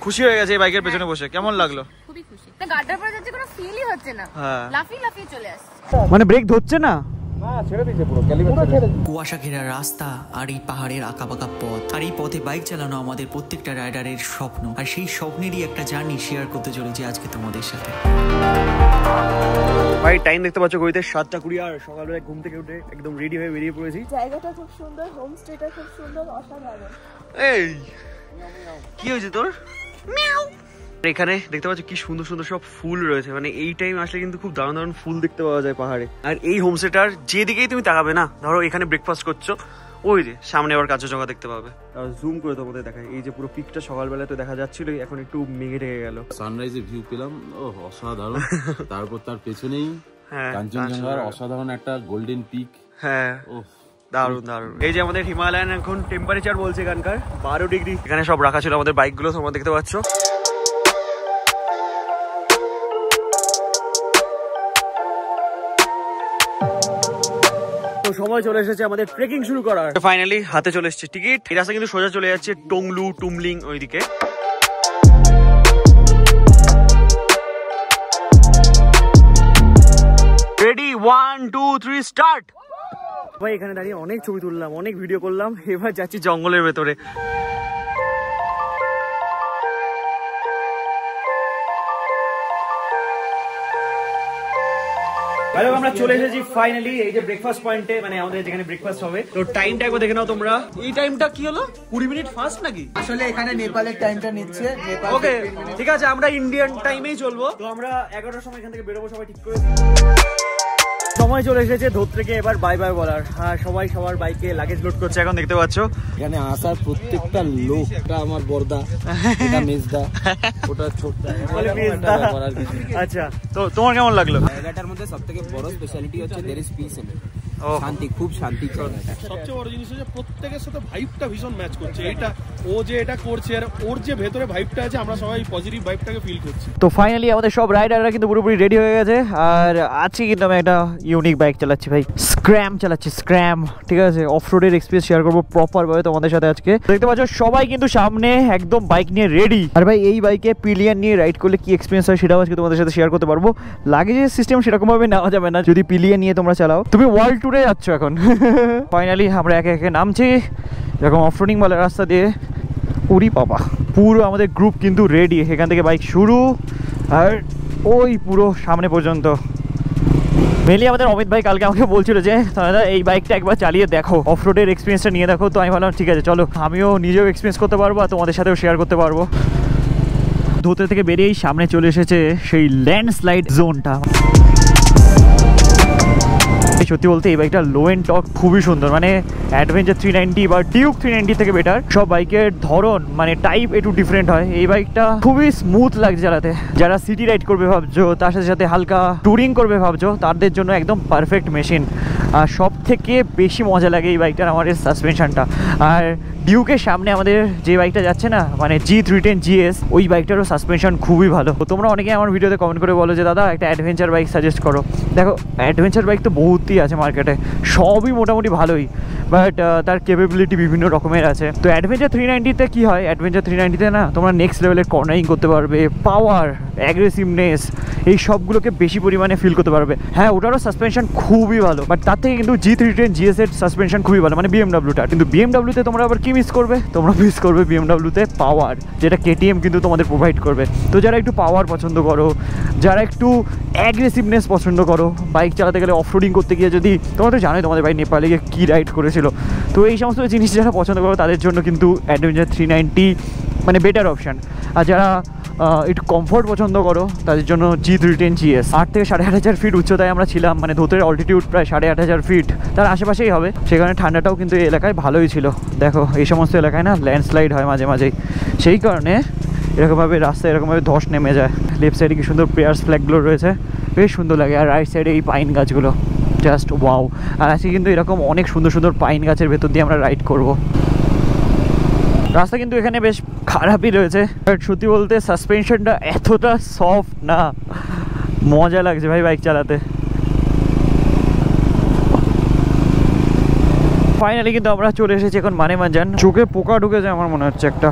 খুশি হয়ে গেছে এই বাইকের পেছনে বসে। কেমন লাগলো? খুবই খুশি। না গাড্ডার পরে যাচ্ছে কোনো ফিলই হচ্ছে না। হ্যাঁ লাফিয়ে লাফিয়ে চলে আসছে। মানে ব্রেক ধরছে না? কুয়াশা ঘেরা রাস্তা আর এই পাহাড়ের আঁকাবাঁকা পথ, আর এই পথে বাইক চালানো আমাদের প্রত্যেকটা রাইডারের স্বপ্ন। আর সেই স্বপ্নেরই একটা জার্নি শেয়ার করতে চলেছি আজকে তোমাদের সাথে। ভাই টাইম দেখতে পাচ্ছ ঘড়িতে 7:20 আর সকালবেলা ঘুম থেকে উঠে একদম রেডি হয়ে বেরিয়ে পড়েছি। জায়গাটা খুব সুন্দর, হোমস্টেটা খুব সুন্দর, অসাধারণ। এই কি হয়েছে তোর? এখানে দেখতে পাচ্ছ কি সুন্দর সুন্দর সব ফুল রয়েছে। মানে এই টাইম আসলে কিন্তু খুব দারুণ দারুণ ফুল দেখতে পাওয়া যায় পাহাড়ে। আর এই হোমস্টেটার যেদিকেই তুমি তাকাবে না, ধরো এখানে ব্রেকফাস্ট করছো, ওই যে সামনে আবার কাঁচা দেখতে পাবে। আর জুম করে তোমাদের দেখায়, এই যে পুরো পিকটা সকালবেলা তো দেখা যাচ্ছিল, এখন একটু মেঘে ঢেকে গেল। সানরাইজের ভিউ পেলাম, ও অসাধারণ। তারপর তার পেছনেই কাঞ্চনজঙ্ঘার অসাধারণ একটা গোল্ডেন পিক। হ্যাঁ দারুন দারুন। এই যে আমাদের হিমালয়ান এখন টেম্পারেচার বলছে এখানকার 12 ডিগ্রি। এখানে সব রাখা ছিল আমাদের বাইকগুলো, তোমরা দেখতে পাচ্ছ। তো সময় চলে এসেছে আমাদের ট্রেকিং শুরু করার। ফাইনালি হাতে চলে এসেছে টিকিট। এই রাস্তা কিন্তু সোজা চলে যাচ্ছে টংলু টুমলিং ওইদিকে। Ready 1 2 3 start. ভাই এখানে দাঁড়িয়ে অনেক ছবি তুললাম, অনেক ভিডিও করলাম, এবার যাচ্ছি জঙ্গলের ভেতরে। হ্যালো, আমরা চলে এসেছি ফাইনালি এই যে ব্রেকফাস্ট পয়েন্টে, মানে আমাদের যেখানে ব্রেকফাস্ট হবে। তো টাইমটা একবার দেখে নাও তোমরা। এই টাইমটা কি হলো, 20 মিনিট ফাস্ট নাকি? আসলে এখানে নেপালের টাইমটা নিচ্ছে। ওকে ঠিক আছে, আমরা ইন্ডিয়ান টাইমেই চলবো। তো আমরা 11টার সময় এখান থেকে বেরোবো, সবাই ঠিক করে। সময় চলে এসেছে ধোত্রেকে এবার বাই বাই বলার। হ্যাঁ সবাই সবার বাইকে লাগেজ লোড করছে এখন দেখতে পাচ্ছ। এখানে আসার প্রত্যেকটা লোকটা আমার বর্দা, এটা মেজদা, ওটা ছোটদা। আচ্ছা, তো তোমার কেমন লাগলো? জায়গাটার মধ্যে সবথেকে বড় স্পেশালিটি হচ্ছে देयर इज पीस এন্ড শান্তি, খুব শান্তি। সবচেয়ে বড় জিনিস হচ্ছে প্রত্যেকের সাথে ভাইবটা ভীষণ ম্যাচ করছে। এটা ও যে এটা করছে আর ওর যে ভেতরে ভাইবটা আছে, আমরা সবাই পজিটিভ ভাইবটাকে ফিল করছি। তো ফাইনালি আমাদের সব রাইডাররা কিন্তু পুরোপুরি রেডি হয়ে গেছে। আর আজকে কিন্তু আমি একটা ইউনিক বাইক চালাচ্ছি ভাই, স্ক্র্যাম চালাচ্ছি, স্ক্র্যাম। ঠিক আছে, অফ রোডের এক্সপিরিয়েন্স শেয়ার করবো প্রপার ভাবে তোমাদের সাথে আজকে। দেখতে পাচ্ছ সবাই কিন্তু সামনে একদম বাইক নিয়ে রেডি। আর ভাই এই বাইকে পিলিয়ন নিয়ে রাইড করলে কি এক্সপিরিয়েন্স হয় সেটাও আজকে তোমাদের সাথে শেয়ার করতে পারবো। লাগেজের সিস্টেম সেরকম ভাবে নেওয়া যাবে না যদি পিলিয়ন নিয়ে তোমরা চালাও। তুমি ওয়ার্ল্ড ট্যুরে যাচ্ছ এখন। ফাইনালি আমরা একে একে নামছি এরকম অফরোডিং বলে রাস্তা দিয়ে। উরি বাবা, পুরো আমাদের গ্রুপ কিন্তু রেডি। এখান থেকে বাইক শুরু আর ওই পুরো সামনে পর্যন্ত। মেনলি আমাদের অমিত ভাই কালকে আমাকে বলছিল যে দাদা এই বাইকটা একবার চালিয়ে দেখো, অফরোডের এক্সপিরিয়েন্সটা নিয়ে দেখো। তো আমি ভাবলাম ঠিক আছে চলো, আমিও নিজেও এক্সপিরিয়েন্স করতে পারবো আর তোমাদের সাথেও শেয়ার করতে পারবো। ধোত্রে থেকে বেরিয়েই সামনে চলে এসেছে সেই ল্যান্ডস্লাইড জোনটা। সত্যি বলতে এই বাইকটা লো এন্ড টর্ক খুবই সুন্দর, মানে অ্যাডভেঞ্চার 390 বা ডিউক 390 থেকে বেটার। সব বাইকের ধরন মানে টাইপ একটু ডিফারেন্ট হয়। এই বাইকটা খুবই স্মুথ লাগছে চালাতে। যারা সিটি রাইড করবে ভাবছো, তার সাথে সাথে হালকা ট্যুরিং করবে ভাবছো, তাদের জন্য একদম পারফেক্ট মেশিন। আর সব থেকে বেশি মজা লাগে এই বাইকটার আমার সাসপেনশনটা। আর ডিউকের সামনে আমাদের যে বাইকটা যাচ্ছে না, মানে G310 GS, ওই বাইকটারও সাসপেনশন খুবই ভালো। তো তোমরা অনেকে আমার ভিডিওতে কমেন্ট করে বলো যে দাদা একটা অ্যাডভেঞ্চার বাইক সাজেস্ট করো। দেখো অ্যাডভেঞ্চার বাইক তো বহুতই আছে মার্কেটে, সবই মোটামুটি ভালোই, বাট তার ক্যাপাবিলিটি বিভিন্ন রকমের আছে। তো অ্যাডভেঞ্চার 390-তে কী হয়, অ্যাডভেঞ্চার 390-তে না তোমরা নেক্সট লেভেলের কর্নারিং করতে পারবে, পাওয়ার, অ্যাগ্রেসিভনেস, এই সবগুলোকে বেশি পরিমাণে ফিল করতে পারবে। হ্যাঁ ওটারও সাসপেনশন খুবই ভালো, বাট তার থেকে কিন্তু G310 GS এর সাসপেনশন খুবই ভালো, মানে BMW-টা। কিন্তু BMW-তে তোমরা আবার কি মিস করবে, তোমরা মিস করবে BMW-তে পাওয়ার, যেটা KTM কিন্তু তোমাদের প্রোভাইড করবে। তো যারা একটু পাওয়ার পছন্দ করো, যারা একটু অ্যাগ্রেসিভনেস পছন্দ করো, বাইক চালাতে গেলে অফরোডিং করতে গিয়ে যদি, তোমরা তো জানোই তোমাদের ভাই নেপালে গিয়ে কী রাইড করেছিল, তো এই সমস্ত জিনিস যারা পছন্দ করো তাদের জন্য কিন্তু অ্যাডভেঞ্চার 390 মানে বেটার অপশান। আর যারা একটু কমফোর্ট পছন্দ করো তাদের জন্য G310 GS। 8 থেকে 8,500 ফিট উচ্চতায় আমরা ছিলাম, মানে ধোত্রের অল্টিটিউড প্রায় 8,500 ফিট, তার আশেপাশেই হবে। সেখানে ঠান্ডাটাও কিন্তু এই এলাকায় ভালোই ছিল। দেখো এই সমস্ত এলাকায় না ল্যান্ডস্লাইড হয় মাঝে মাঝেই, সেই কারণে এরকমভাবে রাস্তায় এরকমভাবে ধস নেমে যায়। লেফট সাইডে কি সুন্দর প্রেয়ার্স ফ্ল্যাগগুলো রয়েছে, বেশ সুন্দর লাগে। আর রাইট সাইডে এই পাইন গাছগুলো জাস্ট ওয়াও। আর আজকে কিন্তু এরকম অনেক সুন্দর সুন্দর পাইন গাছের ভেতর দিয়ে আমরা রাইড করব। রাস্তা কিন্তু এখানে বেশ খারাপই রয়েছে, বাট সত্যি বলতে সাসপেনশনটা এতটা সফট না, মজা লাগছে ভাই বাইক চালাতে। ফাইনালি কিন্তু আমরা চলে এসেছি এখন মানেমাঞ্জান। চোখে পোকা ঢুকেছে আমার মনে হচ্ছে একটা।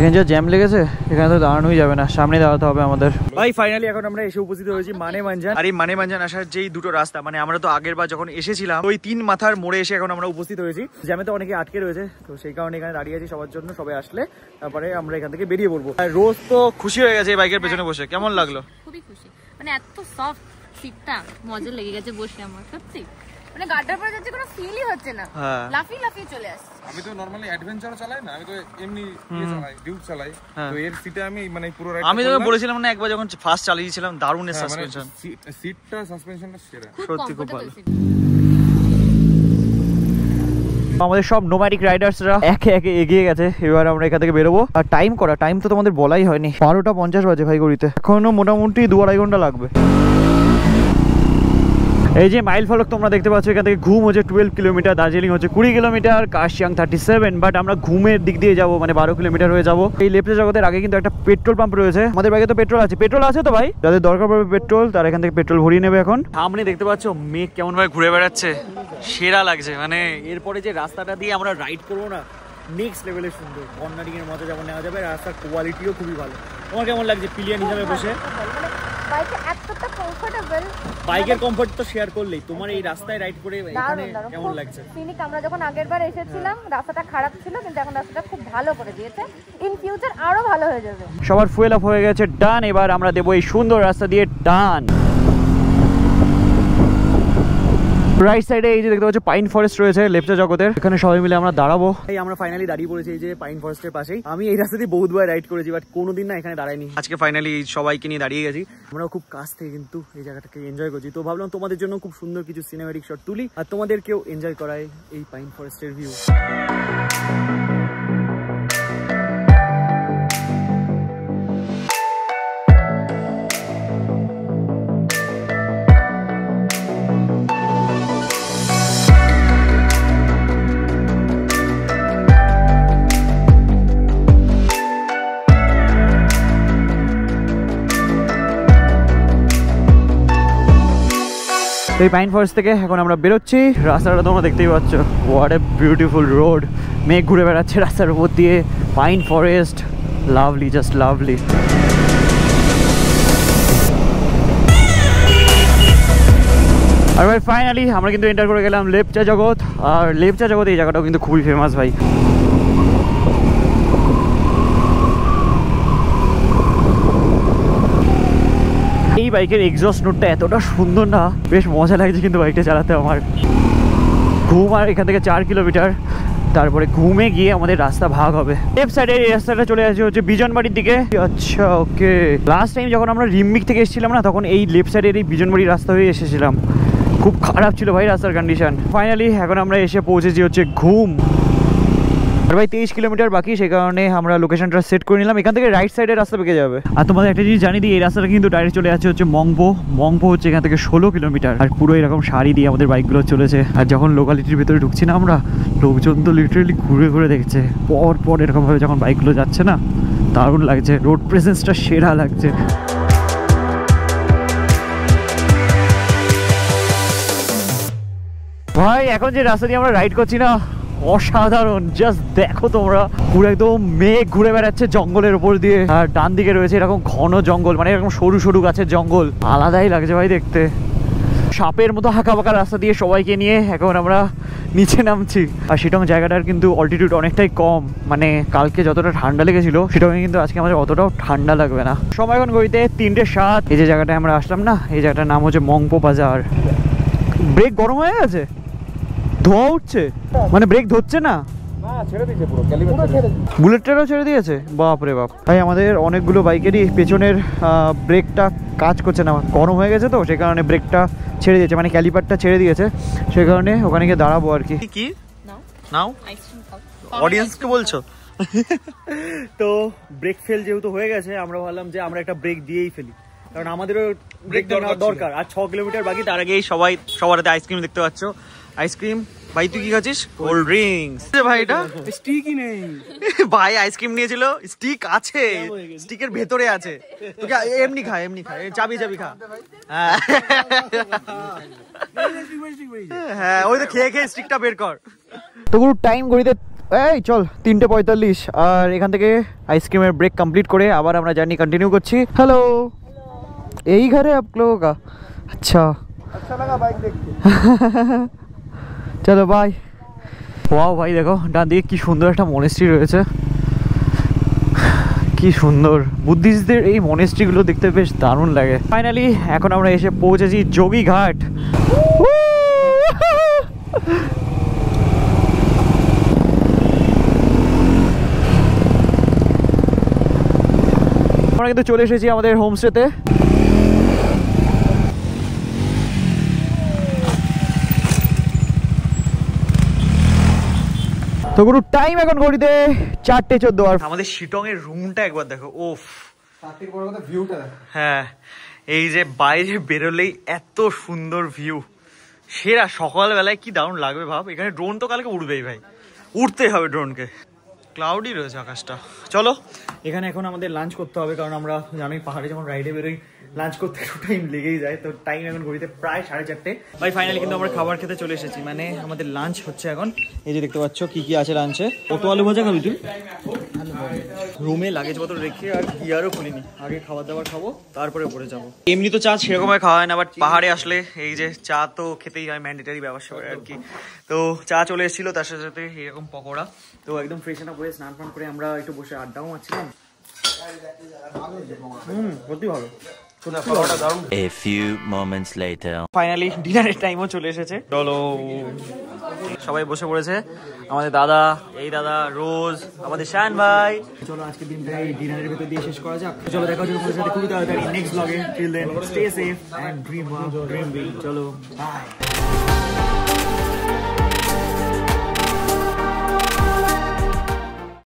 এখানে যা জ্যাম লেগেছে, এখানে তো দাঁড়ানোই যাবে না, সামনে দাঁড়াতে হবে আমাদের। ভাই ফাইনালি এখন আমরা এসে উপস্থিত হয়েছি মানেভঞ্জন। আর এই মানেভঞ্জন আসার যেই দুটো রাস্তা, মানে আমরা তো আগের বার যখন এসেছিলাম ওই 3 মাথার মোড়ে এসে এখন আমরা উপস্থিত হয়েছি। জ্যামে তো অনেকে আটকে রয়েছে, তো সেই কারণে এখানে দাঁড়িয়ে আছি সবার জন্য, সবাই আসলে তারপরে আমরা এখান থেকে বেরিয়ে পড়বো। আর রোজ তো খুশি হয়ে গেছে এই বাইকের পেছনে বসে, কেমন লাগলো? খুবই খুশি, মানে এত সফট সিটটা, মজা লেগে গেছে বসে আমার সত্যি। মানে গার্ডার পরে যাচ্ছে কোনো ফিলই হচ্ছে না, লাফিয়ে লাফিয়ে চলে আসছে। আমি তো নরমালি অ্যাডভেঞ্চার চালাই না, আমি তো এমনি চালাই, ডিউক চালাই। তো এর সিটে আমি মানে পুরো রাইড আমি তোকে বলেছিলাম না একবার যখন ফার্স্ট চালিয়েছিলাম, দারুণ এর সাসপেনশন, সিটটা সাসপেনশনটা সেরা, সত্যি খুব ভালো। আমাদের সব নোম্যাডিক রাইডার্সরা একে একে এগিয়ে গেছে, এবার আমরা এখান থেকে বেরোবো। আর টাইম তো তোমাদের বলাই হয়নি, 12:50 বাজে ভাই ঘড়িতে, এখনো মোটামুটি 2-2.5 ঘন্টা লাগবে। এই যে মাইল ফলক তোমরা দেখতে পাচ্ছ, এখান থেকে ঘুম হচ্ছে 12 কিলোমিটার, দার্জিলিং হচ্ছে 20 কিলোমিটার, কার্শিয়াং 37, বাট আমরা ঘুমের দিক দিয়ে যাবো, মানে 12 কিলোমিটার হয়ে যাবো। এই লেফটে জগতের আগে কিন্তু একটা পেট্রোল পাম্প রয়েছে, আমাদের বাইকে তো পেট্রোল আছে তো ভাই, যাদের দরকার পড়বে পেট্রোল তারা এখান থেকে পেট্রোল ভরিয়ে নেবে। এখন সামনে দেখতে পাচ্ছ মেঘ কেমন ভাবে ঘুরে বেড়াচ্ছে, সেরা লাগছে। মানে এরপরে যে রাস্তাটা দিয়ে আমরা রাইড করবো না, নেক্সট লেভেলের সুন্দর, কর্নারিং এর মতো যেমন নেওয়া যাবে, রাস্তার কোয়ালিটিও খুবই ভালো। তোমার কেমন লাগছে পিলিয়ন হিসাবে বসে? বাইকে এতটা কমফোর্টেবল, বাইকের কমফোর্ট তো শেয়ার করলেই, তোমার এই রাস্তায় রাইড করে এখানে কেমন লাগছে? ফিনিক আমরা যখন আগেরবার এসেছিলাম রাস্তাটা খারাপ ছিল, কিন্তু এখন রাস্তাটা খুব ভালো করে দিয়েছে, ইন ফিউচার আরো ভালো হয়ে যাবে। সবার ফুয়েল আপ হয়ে গেছে, ডান। এবার আমরা দেবো এই সুন্দর রাস্তা দিয়ে ডান। রাইট সাইডে এই যে দেখতে পাচ্ছ পাইন ফরেস্ট রয়েছে লেপচা জগতের, এখানে সবাই মিলে আমরা দাঁড়াবো। এই আমরা ফাইনালি দাঁড়িয়ে পড়েছি এই যে পাইন ফরেস্টের পাশেই। আমি এই রাস্তা দিয়ে বহুতবার রাইড করেছি, বাট কোনোদিন না এখানে দাঁড়াইনি। আজকে ফাইনালি সবাইকে নিয়ে দাঁড়িয়ে গেছি, আমরাও খুব কাছ থেকে কিন্তু এই জায়গাটাকে এনজয় করছি। তো ভাবলাম তোমাদের জন্য খুব সুন্দর কিছু সিনেমেটিক শট তুলি আর তোমাদেরকেও এনজয় করাই এই পাইন ফরেস্টের ভিউ। এই পাইন ফরেস্ট থেকে এখন আমরা বেরোচ্ছি, রাস্তাটা তোমরা দেখতেই পাচ্ছ, হোয়াট এ বিউটিফুল রোড, মেঘ ঘুরে বেড়াচ্ছে রাস্তার উপর দিয়ে, pine forest, lovely, just lovely. আর ভাই ফাইনালি আমরা কিন্তু এন্টার করে গেলাম লেপচা জগৎ। আর লেপচা জগৎ এই জায়গাটাও কিন্তু খুবই ফেমাস ভাই। এই বাইকের এক্সস্ট নোটটা এতটা সুন্দর না, বেশ মজা লাগছে কিন্তু বাইকটা চালাতে আমার। ঘুম আর এখান থেকে 4 কিলোমিটার, তারপরে ঘুমে গিয়ে আমাদের রাস্তা ভাগ হবে। লেফট সাইডে এই রাস্তাটা চলে আসছে হচ্ছে বিজনবাড়ির দিকে। আচ্ছা ওকে, লাস্ট টাইম যখন আমরা রিম্বিক থেকে এসেছিলাম না, তখন এই লেফট সাইডের এই বিজনবাড়ির রাস্তা হয়ে এসেছিলাম, খুব খারাপ ছিল ভাই রাস্তার কন্ডিশন। ফাইনালি এখন আমরা এসে পৌঁছেছি হচ্ছে ঘুম। আর ভাই 23 কিলোমিটার বাকি, সেই কারণে আমরা লোকেশনটা সেট করে নিলাম। এখান থেকে রাইট সাইডের রাস্তা পেকে যাবে। আর তোমাদের একটা জিনিস জানি দিই, এই রাস্তাটা কিন্তু ডাইরেক্ট চলে যাচ্ছে হচ্ছে মংপো হচ্ছে এখান থেকে 16 কিলোমিটার। আর পুরো এরকম সারি দিয়ে আমাদের বাইকগুলো চলেছে। আর যখন লোকালিটির ভিতরে ঢুকছি না আমরা, লোকজন তো লিটারেলি ঘুরে ঘুরে দেখছে, পর এরকমভাবে যখন বাইকগুলো যাচ্ছে না, দারুণ লাগছে, রোড প্রেজেন্সটা সেরা লাগছে। ভাই এখন যে রাস্তা দিয়ে আমরা রাইড করছি না, অসাধারণ, জাস্ট দেখো তোমরা, পুরো একদম মেঘ ঘুরে বেড়াচ্ছে জঙ্গলের উপর দিয়ে। আর ডান দিকে রয়েছে এরকম ঘন জঙ্গল, মানে এরকম সরু সরু গাছের জঙ্গল, আলাদাই লাগছে ভাই দেখতে। সাপের মতো হাঁকা বাঁকা রাস্তা দিয়ে সবাইকে নিয়ে এখন আমরা নিচে নামছি। আর শিটং জায়গাটার কিন্তু অল্টিটিউড অনেকটাই কম, মানে কালকে যতটা ঠান্ডা লেগেছিল শিটংয়ে কিন্তু আজকে আমাদের অতটাও ঠান্ডা লাগবে না। সময় এখন ঘড়িতে 3:07। এই যে জায়গাটায় আমরা আসলাম না, এই জায়গাটার নাম হচ্ছে মংপো বাজার। ব্রেক গরম হয়ে গেছে, ধোঁয়া উঠছে, মানে ব্রেক ধরছে না, বুলেটটারও ছেড়ে দিয়েছে, বাপরে বাপ। ভাই আমাদের অনেকগুলো বাইকেরই পেছনের ব্রেকটা কাজ করছে না, গরম হয়ে গেছে তো সেই কারণে ব্রেকটা ছেড়ে দিয়েছে, মানে ক্যালিপারটা ছেড়ে দিয়েছে, সেই কারণে ওখানে গিয়ে দাঁড়াবো আর কি। কি নাও অডিয়েন্সকে বলছো? তো ব্রেক ফেল যেহেতু হয়ে গেছে, আমরা ভাবলাম যে আমরা একটা ব্রেক দিয়েই ফেলি, কারণ আমাদেরও ব্রেক দেওয়া দরকার। আর 6 কিলোমিটার বাকি, তার আগেই সবার হাতে আইসক্রিম দেখতে পাচ্ছ, আইসক্রিম। ভাই তুই কি খাচ্ছিস? Cold drinks. ভাই এটা স্টিকই নেই ভাই, আইসক্রিম নিয়েছিল, স্টিক আছে, স্টিকের ভেতরে আছে, তোকে এমনি খা, চাবি খা। হ্যাঁ ওই তো খেয়ে স্টিকটা বের কর। তো পুরো টাইম ঘড়িতে এই চল 3:45 আর এখান থেকে আইসক্রিমের ব্রেক কমপ্লিট করে আবার আমরা জার্নি কন্টিনিউ করছি। হ্যালো, এই ঘরে আপ লোগों का अच्छा लगा बाइक देख के চলো বাই। ওয়াও ভাই দেখো ডান দিকে কি সুন্দর একটা মনেস্ট্রি রয়েছে, কি সুন্দর। বুদ্ধিস্টদের এই মনেস্ট্রিগুলো দেখতে বেশ দারুণ লাগে। ফাইনালি এখন আমরা এসে পৌঁছেছি যোগী ঘাট। আমরা কিন্তু চলে এসেছি আমাদের হোমস্টেতে। তো গুরু টাইম এখন ঘড়িতে 4:14 আর আমাদের শিটং এর রুমটা একবার দেখো। ওফ, তার থেকে বড় কথা ভিউটা দেখো। হ্যাঁ, এই যে বাইরে বেরোলেই এত সুন্দর ভিউ, সেরা। সকালবেলায় কি দারুণ লাগবে ভাব। এখানে ড্রোন তো কালকে উড়বেই ভাই, উঠতেই হবে ড্রোনকে। ক্লাউডি রয়েছে আকাশটা। চলো এখানে এখন আমাদের লাঞ্চ করতে হবে, কারণ আমরা জানোই পাহাড়ে যখন রাইডে বেরোই লাঞ্চ করতে একটু টাইম লেগেই যায়। তো টাইম এখন ঘড়িতে প্রায় 4:30 ভাই। ফাইনালি কিন্তু আমরা খাবার খেতে চলে এসেছি, মানে আমাদের লাঞ্চ হচ্ছে এখন। এই যে দেখতে পাচ্ছ কি কি আছে লাঞ্চে। কত আলু ভাজা খাবি তুই? রুমে লাগেজ পত্র রেখে আর গিয়ারও খুলিনি, আগে খাবার দাবার খাবো তারপরে পরে যাবো। এমনি তো চা সেরকম খাওয়া হয় না, বাট পাহাড়ে আসলে এই যে চা তো খেতেই হয়, ম্যান্ডেটারি ব্যবসা আর কি। তো চা চলে এসেছিল, তার সাথে সাথে এরকম পকোড়া। তো একদম ফ্রেশ আপ হয়ে স্নান ফান করে আমরা একটু বসে আড্ডাও মারছিলাম। সত্যি ভালো। A few moments later. Finally ডিনারের টাইমও চলে এসেছে। চলো সবাই বসে পড়েছে, আমাদের দাদা, এই দাদা, রোজ, আমাদের শান ভাই। চলো আজকে দিনটা এই ডিনারের ভেতর দিয়ে শেষ করা যাক। চলো দেখা হচ্ছে তোমাদের সাথে খুবই তাড়াতাড়ি নেক্সট ব্লগে। Till then stay safe and dream big. চলো বাই।